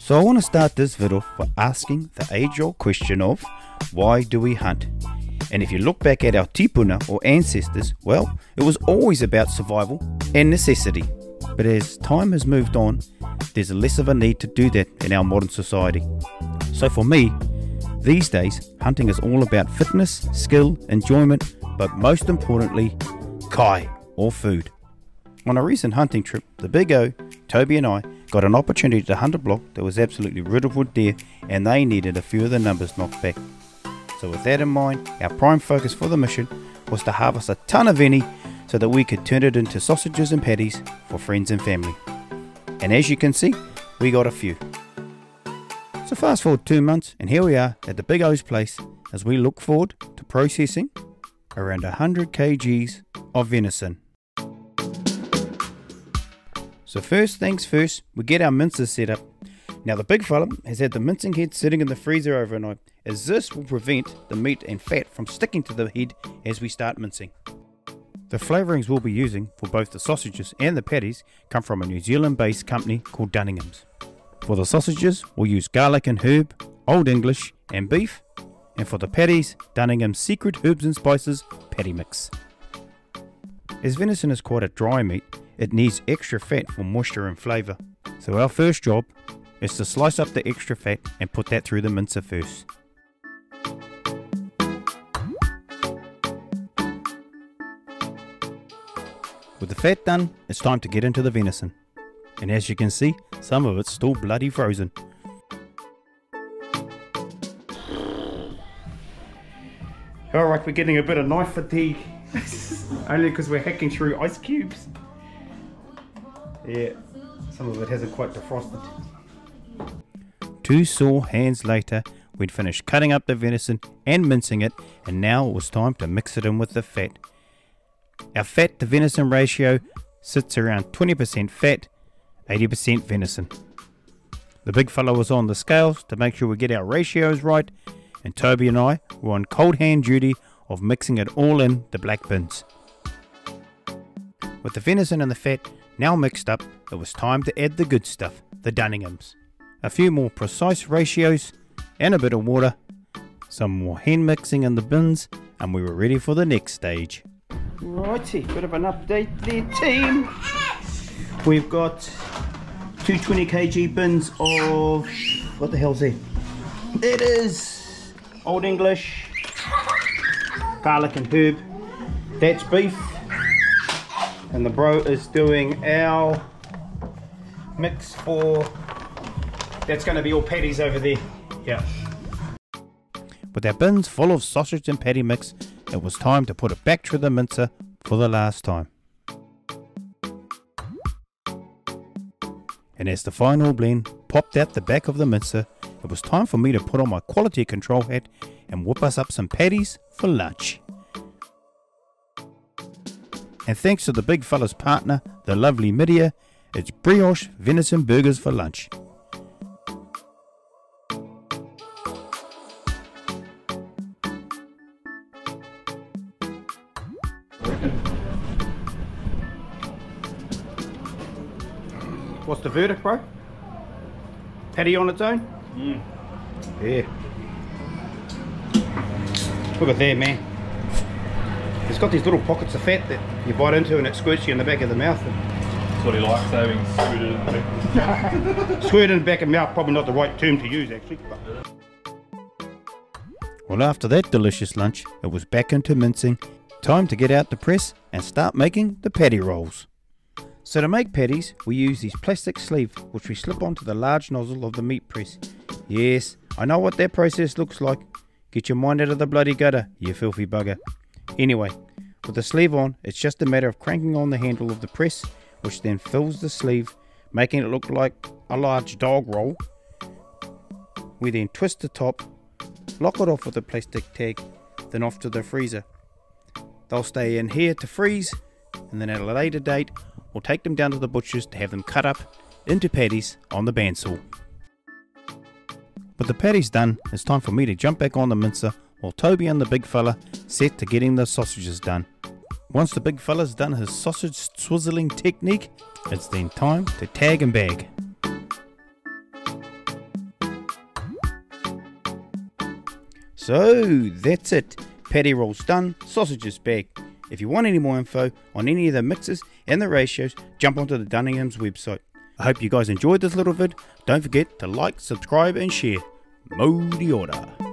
So I want to start this video by asking the age-old question of why do we hunt? And if you look back at our tipuna or ancestors, well, it was always about survival and necessity. But as time has moved on, there's less of a need to do that in our modern society. So for me, these days, hunting is all about fitness, skill, enjoyment, but most importantly, kai, or food. On a recent hunting trip, the Big O, Toby and I got an opportunity to hunt a block that was absolutely riddled with deer, and they needed a few of the numbers knocked back. So with that in mind, our prime focus for the mission was to harvest a ton of veni so that we could turn it into sausages and patties for friends and family. And as you can see, we got a few. So fast forward 2 months and here we are at the Big O's place as we look forward to processing around 100 kgs of venison. So first things first, we get our mincers set up. Now the big fella has had the mincing head sitting in the freezer overnight, as this will prevent the meat and fat from sticking to the head as we start mincing. The flavourings we'll be using for both the sausages and the patties come from a New Zealand based company called Dunningham's. For the sausages we'll use garlic and herb, Old English and beef, and for the patties, Dunningham's Secret Herbs and Spices Patty Mix. As venison is quite a dry meat, it needs extra fat for moisture and flavour. So our first job is to slice up the extra fat and put that through the mincer first. With the fat done, it's time to get into the venison. And as you can see, some of it's still bloody frozen. Alright, we're getting a bit of knife fatigue. Only because we're hacking through ice cubes. Yeah, some of it hasn't quite defrosted. 2 sore hands later, we'd finished cutting up the venison and mincing it, and now it was time to mix it in with the fat. Our fat to venison ratio sits around 20% fat, 80% venison. The big fella was on the scales to make sure we get our ratios right, and Toby and I were on cold hand duty of mixing it all in the black bins. With the venison and the fat now mixed up, it was time to add the good stuff, the Dunningham's. A few more precise ratios and a bit of water, some more hand mixing in the bins, and we were ready for the next stage. Righty, bit of an update there team. We've got 2 20 kg bins of, what the hell's that? It is Old English, garlic and herb, that's beef. And the bro is doing our mix for, that's going to be all patties over there. Yeah. With our bins full of sausage and patty mix, it was time to put it back through the mincer for the last time. And as the final blend popped out the back of the mincer, it was time for me to put on my quality control hat and whip us up some patties for lunch. And thanks to the big fella's partner, the lovely Midia, it's brioche venison burgers for lunch. What's the verdict, bro? Patty on its own? Yeah. Look at there, man. It's got these little pockets of fat that you bite into and it squirts you in the back of the mouth. That's what he likes, having squirted in the back. Squirted in the back of the mouth, probably not the right term to use actually. But. Well, after that delicious lunch, it was back into mincing. Time to get out the press and start making the patty rolls. So to make patties, we use these plastic sleeves which we slip onto the large nozzle of the meat press. Yes, I know what that process looks like. Get your mind out of the bloody gutter, you filthy bugger. Anyway, with the sleeve on, it's just a matter of cranking on the handle of the press, which then fills the sleeve, making it look like a large dog roll. We then twist the top, lock it off with a plastic tag, then off to the freezer. They'll stay in here to freeze, and then at a later date, we'll take them down to the butcher's to have them cut up into patties on the bandsaw. With the patties done, it's time for me to jump back on the mincer while Toby and the big fella set to getting the sausages done. Once the big fella's done his sausage swizzling technique, it's then time to tag and bag. So that's it. Patty rolls done, sausages bagged. If you want any more info on any of the mixes and the ratios, jump onto the Dunningham's website. I hope you guys enjoyed this little vid. Don't forget to like, subscribe and share. Modi ora.